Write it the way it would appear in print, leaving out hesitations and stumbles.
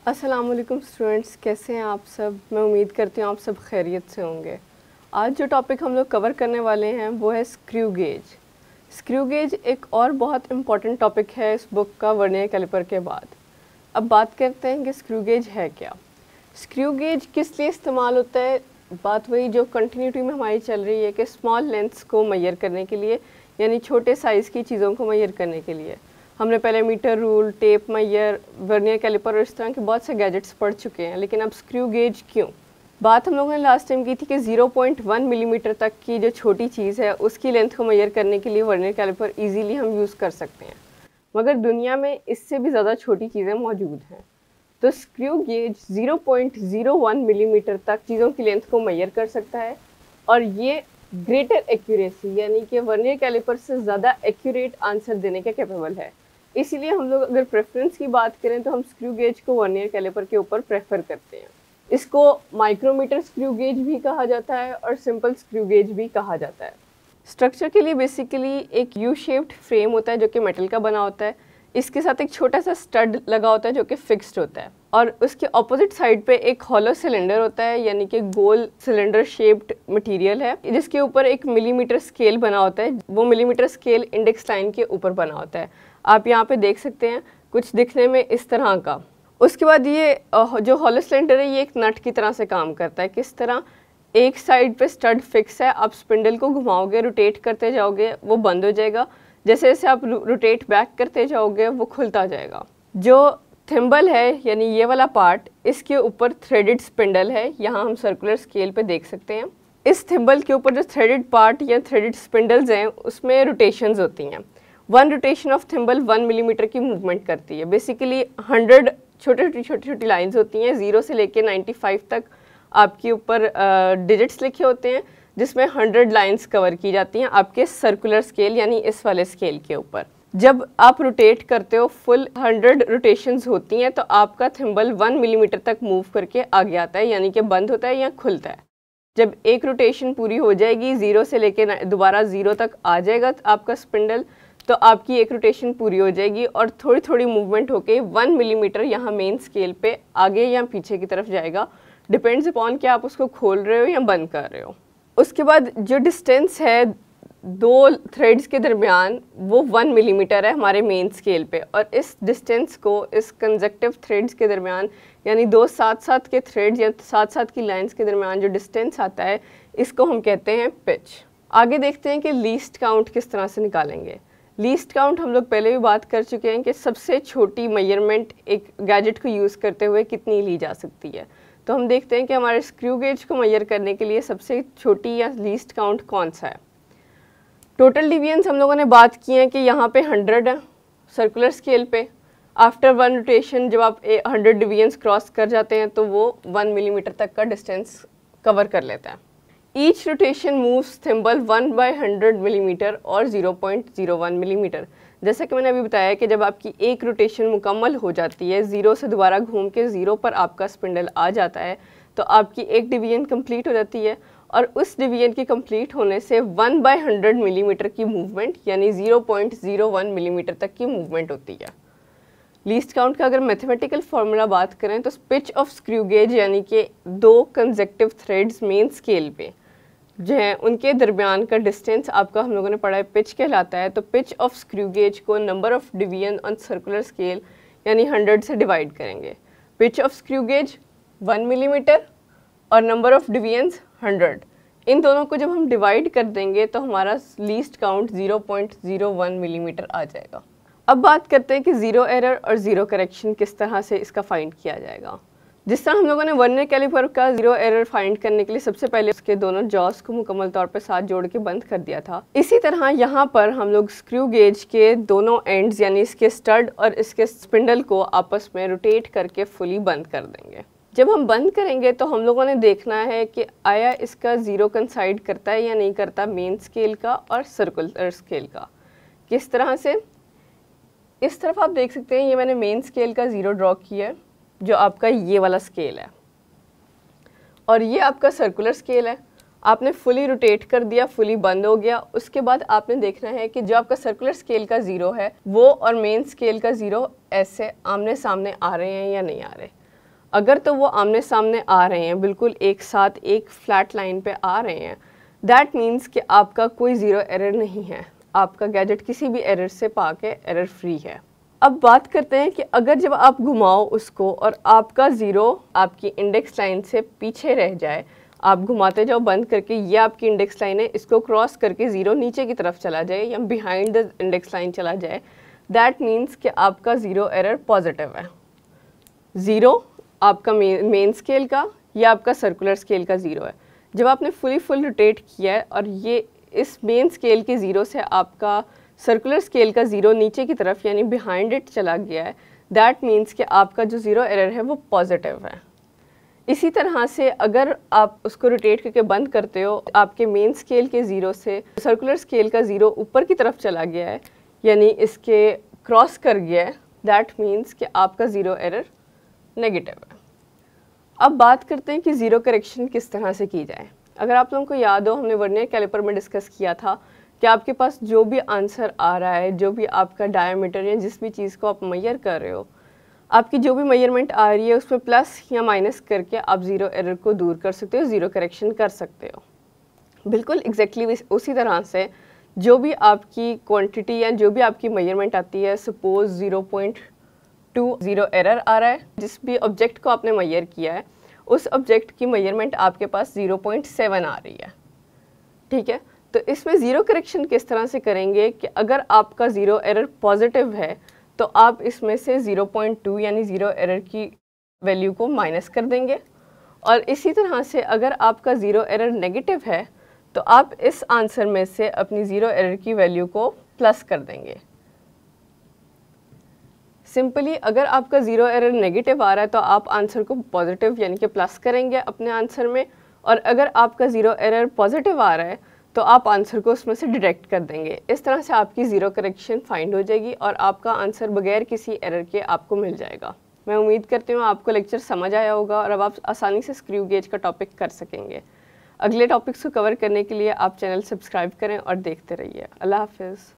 अस्सलाम वालेकुम स्टूडेंट्स, कैसे हैं आप सब। मैं उम्मीद करती हूँ आप सब खैरियत से होंगे। आज जो टॉपिक हम लोग कवर करने वाले हैं वो है स्क्रू गेज। स्क्रू गेज एक और बहुत इम्पॉर्टेंट टॉपिक है इस बुक का वर्नियर कैलिपर के बाद। अब बात करते हैं कि स्क्रू गेज है क्या। स्क्रू गेज किस लिए इस्तेमाल होता है। बात वही जो कंटिन्यूटी में हमारी चल रही है कि स्मॉल लेंथ्स को मेजर करने के लिए, यानी छोटे साइज़ की चीज़ों को मेजर करने के लिए। हमने पहले metre rule, tape measure, vernier calliper और इस तरह के बहुत से गैजेट्स पढ़ चुके हैं, लेकिन अब स्क्रू गेज क्यों। बात हम लोगों ने लास्ट टाइम की थी कि 0.1 मिलीमीटर तक की जो छोटी चीज़ है उसकी लेंथ को मेजर करने के लिए वर्नियर कैलिपर इजीली हम यूज़ कर सकते हैं, मगर दुनिया में इससे भी ज़्यादा छोटी चीज़ें मौजूद हैं। तो स्क्रू गेज 0.01 मिलीमीटर तक चीज़ों की लेंथ को मेजर कर सकता है और ये ग्रेटर एक्यूरेसी यानी कि वर्नियर कैलिपर से ज़्यादा एक्यूरेट आंसर देने के कैपेबल है। इसीलिए हम लोग अगर प्रेफरेंस की बात करें तो हम स्क्रू गेज को वर्नियर कैलिपर के ऊपर प्रेफर करते हैं। इसको माइक्रोमीटर स्क्रू गेज भी कहा जाता है और सिंपल स्क्रू गेज भी कहा जाता है। स्ट्रक्चर के लिए बेसिकली एक यू शेप्ड फ्रेम होता है जो कि मेटल का बना होता है। इसके साथ एक छोटा सा स्टड लगा होता है जो कि फिक्स्ड होता है और उसके ऑपोजिट साइड पे एक हॉलो सिलेंडर होता है, यानी कि गोल सिलेंडर शेप्ड मटेरियल है जिसके ऊपर एक मिलीमीटर स्केल बना होता है। वो मिलीमीटर स्केल इंडेक्स लाइन के ऊपर बना होता है। आप यहाँ पे देख सकते हैं कुछ दिखने में इस तरह का। उसके बाद ये जो हॉलो सिलेंडर है ये एक नट की तरह से काम करता है। किस तरह, एक साइड पे स्टड फिक्स है, आप स्पिंडल को घुमाओगे, रोटेट करते जाओगे, वो बंद हो जाएगा। जैसे जैसे आप रोटेट बैक करते जाओगे वो खुलता जाएगा। जो थिम्बल है यानी ये वाला पार्ट, इसके ऊपर थ्रेडेड स्पिंडल है, यहाँ हम सर्कुलर स्केल पे देख सकते हैं। इस थिम्बल के ऊपर जो थ्रेडेड पार्ट या थ्रेडेड स्पिंडल्स हैं उसमें रोटेशंस होती हैं। 1 रोटेशन ऑफ थिम्बल 1 मिलीमीटर की मूवमेंट करती है। बेसिकली 100 छोटी लाइंस होती हैं, 0 से लेके 95 तक आपके ऊपर डिजिट्स लिखे होते हैं जिसमें 100 लाइंस कवर की जाती हैं आपके सर्कुलर स्केल यानी इस वाले स्केल के ऊपर। जब आप रोटेट करते हो फुल 100 रोटेशंस होती हैं तो आपका थिम्बल 1 मिलीमीटर तक मूव करके आगे आता है, यानी कि बंद होता है या खुलता है। जब एक रोटेशन पूरी हो जाएगी, 0 से लेके दोबारा 0 तक आ जाएगा आपका स्पिंडल, तो आपकी एक रोटेशन पूरी हो जाएगी और थोड़ी थोड़ी मूवमेंट होके 1 मिलीमीटर यहाँ मेन स्केल पे आगे या पीछे की तरफ जाएगा। डिपेंड्स अपॉन कि आप उसको खोल रहे हो या बंद कर रहे हो। उसके बाद जो डिस्टेंस है दो थ्रेड्स के दरमियान वो 1 मिलीमीटर है हमारे मेन स्केल पे, और इस डिस्टेंस को इस कंजक्टिव थ्रेड्स के दरमियान यानी दो साथ साथ के थ्रेड्स या साथ साथ की लाइंस के दरमियान जो डिस्टेंस आता है इसको हम कहते हैं पिच। आगे देखते हैं कि लीस्ट काउंट किस तरह से निकालेंगे। लीस्ट काउंट हम लोग पहले भी बात कर चुके हैं कि सबसे छोटी मेजरमेंट एक गैजेट को यूज़ करते हुए कितनी ली जा सकती है। तो हम देखते हैं कि हमारे स्क्रू गेज को मेजर करने के लिए सबसे छोटी या लीस्ट काउंट कौन सा है। टोटल डिवीजन्स हम लोगों ने बात की है कि यहाँ पे 100 है सर्कुलर स्केल पे। आफ्टर 1 रोटेशन जब आप 100 डिवीजन्स क्रॉस कर जाते हैं तो वो 1 मिलीमीटर तक का डिस्टेंस कवर कर लेता है। Each rotation moves thimble 1/100 millimetre और 0.01 मिलीमीटर। जैसा कि मैंने अभी बताया कि जब आपकी एक रोटेशन मुकम्मल हो जाती है, 0 से दोबारा घूम के 0 पर आपका स्पिंडल आ जाता है, तो आपकी एक डिवीजन कंप्लीट हो जाती है और उस डिवीजन की कंप्लीट होने से 1/100 मिलीमीटर की मूवमेंट यानी 0.01 मिलीमीटर तक की मूवमेंट होती है। लीस्ट काउंट का अगर मैथमेटिकल फार्मूला बात करें तो पिच ऑफ स्क्रू गेज यानी कि दो कंजक्टिव थ्रेड्स मेन स्केल पे जो है उनके दरमियान का डिस्टेंस आपका हम लोगों ने पढ़ा है पिच कहलाता है। तो पिच ऑफ स्क्रू गेज को number of division on circular scale यानी 100 से डिवाइड करेंगे। Pitch of screw gauge 1 millimetre और नंबर ऑफ डिवीजन्स 100, इन दोनों को जब हम डिवाइड कर देंगे तो हमारा लीस्ट काउंट 0.01 मिलीमीटर आ जाएगा। अब बात करते हैं कि ज़ीरो एरर और ज़ीरो करेक्शन किस तरह से इसका फाइंड किया जाएगा। जिस तरह हम लोगों ने वर्नियर कैलिपर का ज़ीरो एरर फाइंड करने के लिए सबसे पहले उसके दोनों जॉस को मुकम्मल तौर पर साथ जोड़ के बंद कर दिया था, इसी तरह यहाँ पर हम लोग स्क्रू गेज के दोनों एंड्स यानी इसके स्टड और इसके स्पिंडल को आपस में रोटेट करके फुली बंद कर देंगे। जब हम बंद करेंगे तो हम लोगों ने देखना है कि आया इसका ज़ीरो कंसाइड करता है या नहीं करता मेन स्केल का और सर्कुलर स्केल का। किस तरह से, इस तरफ आप देख सकते हैं ये मैंने मेन स्केल का ज़ीरो ड्रॉ किया है जो आपका ये वाला स्केल है, और ये आपका सर्कुलर स्केल है। आपने फुली रोटेट कर दिया, फुली बंद हो गया। उसके बाद आपने देखना है कि जो आपका सर्कुलर स्केल का ज़ीरो है वो और मेन स्केल का ज़ीरो ऐसे आमने सामने आ रहे हैं या नहीं आ रहे। अगर तो वो आमने सामने आ रहे हैं, बिल्कुल एक साथ एक फ्लैट लाइन पे आ रहे हैं, दैट मीन्स कि आपका कोई ज़ीरो एरर नहीं है, आपका गैजेट किसी भी एरर से पाके एरर फ्री है। अब बात करते हैं कि अगर जब आप घुमाओ उसको और आपका ज़ीरो आपकी इंडेक्स लाइन से पीछे रह जाए, आप घुमाते जाओ बंद करके, ये आपकी इंडेक्स लाइन है, इसको क्रॉस करके ज़ीरो नीचे की तरफ चला जाए या बिहाइंड द इंडेक्स लाइन चला जाए, दैट मीन्स कि आपका ज़ीरो एरर पॉजिटिव है। ज़ीरो आपका मेन स्केल का या आपका सर्कुलर स्केल का ज़ीरो है। जब आपने फुल रोटेट किया है और ये इस मेन स्केल के ज़ीरो से आपका सर्कुलर स्केल का ज़ीरो नीचे की तरफ यानी बिहाइंड इट चला गया है, दैट मीन्स कि आपका जो ज़ीरो एरर है वो पॉजिटिव है। इसी तरह से अगर आप उसको रोटेट करके बंद करते हो, आपके मेन स्केल के ज़ीरो से सर्कुलर स्केल का ज़ीरो ऊपर की तरफ चला गया है यानी इसके क्रॉस कर गया है, दैट मीन्स कि आपका ज़ीरो एरर नेगेटिव है। अब बात करते हैं कि ज़ीरो करेक्शन किस तरह से की जाए। अगर आप लोगों को याद हो, हमने वर्नियर कैलिपर में डिस्कस किया था कि आपके पास जो भी आंसर आ रहा है, जो भी आपका डायमीटर या जिस भी चीज़ को आप मेजर कर रहे हो, आपकी जो भी मेजरमेंट आ रही है उसमें प्लस या माइनस करके आप ज़ीरो एरर को दूर कर सकते हो, ज़ीरो करेक्शन कर सकते हो। बिल्कुल एग्जैक्टली उसी तरह से जो भी आपकी क्वांटिटी या जो भी आपकी मेजरमेंट आती है, सपोज 0.2 ज़ीरो एरर आ रहा है, जिस भी ऑब्जेक्ट को आपने मेजर किया है उस ऑब्जेक्ट की मेजरमेंट आपके पास 0.7 आ रही है, ठीक है। तो इसमें ज़ीरो करेक्शन किस तरह से करेंगे कि अगर आपका ज़ीरो एरर पॉजिटिव है तो आप इसमें से 0.2 यानी ज़ीरो एरर की वैल्यू को माइनस कर देंगे, और इसी तरह से अगर आपका ज़ीरो एरर नेगेटिव है तो आप इस आंसर में से अपनी ज़ीरो एरर की वैल्यू को प्लस कर देंगे। सिंपली अगर आपका ज़ीरो एरर नेगेटिव आ रहा है तो आप आंसर को पॉजिटिव यानी कि प्लस करेंगे अपने आंसर में, और अगर आपका ज़ीरो एरर पॉजिटिव आ रहा है तो आप आंसर को उसमें से डिडक्ट कर देंगे। इस तरह से आपकी ज़ीरो करेक्शन फाइंड हो जाएगी और आपका आंसर बगैर किसी एरर के आपको मिल जाएगा। मैं उम्मीद करती हूँ आपको लेक्चर समझ आया होगा और अब आप आसानी से स्क्रू गेज का टॉपिक कर सकेंगे। अगले टॉपिक्स को कवर करने के लिए आप चैनल सब्सक्राइब करें और देखते रहिए। अल्लाह हाफिज़।